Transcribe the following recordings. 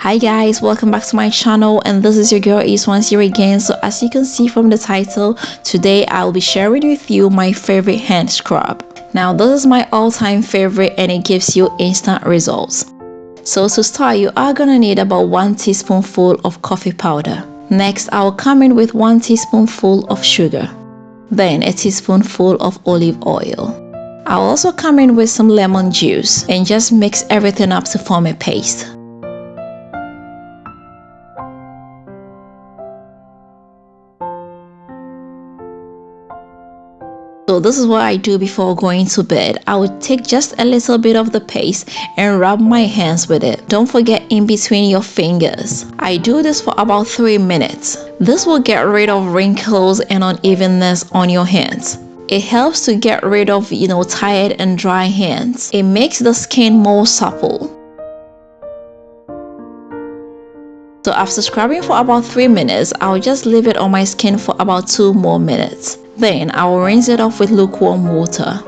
Hi guys, welcome back to my channel, and this is your girl Yves once here again. So as you can see from the title, today I'll be sharing with you my favorite hand scrub. Now this is my all-time favorite and it gives you instant results. So to start, you are gonna need about 1 teaspoonful of coffee powder. Next, I'll come in with 1 teaspoonful of sugar, then a teaspoonful of olive oil. I'll also come in with some lemon juice and just mix everything up to form a paste. So this is what I do before going to bed. I would take just a little bit of the paste and rub my hands with it. Don't forget in between your fingers. I do this for about 3 minutes. This will get rid of wrinkles and unevenness on your hands. It helps to get rid of, tired and dry hands. It makes the skin more supple. So after scrubbing for about 3 minutes, I'll just leave it on my skin for about 2 more minutes. Then I will rinse it off with lukewarm water.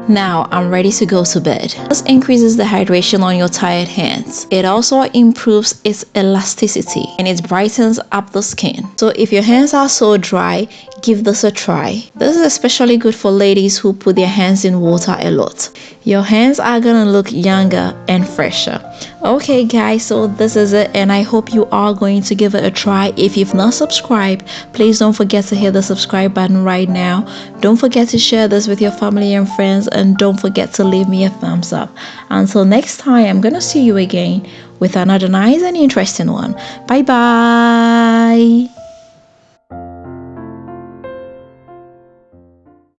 Now I'm ready to go to bed. This increases the hydration on your tired hands. It also improves its elasticity and it brightens up the skin. So if your hands are so dry, give this a try. This is especially good for ladies who put their hands in water a lot. Your hands are gonna look younger and fresher. Okay guys, so this is it and I hope you are going to give it a try. If you've not subscribed, please don't forget to hit the subscribe button right now. Don't forget to share this with your family and friends, and don't forget to leave me a thumbs up. Until next time, I'm gonna see you again with another nice and interesting one. Bye bye.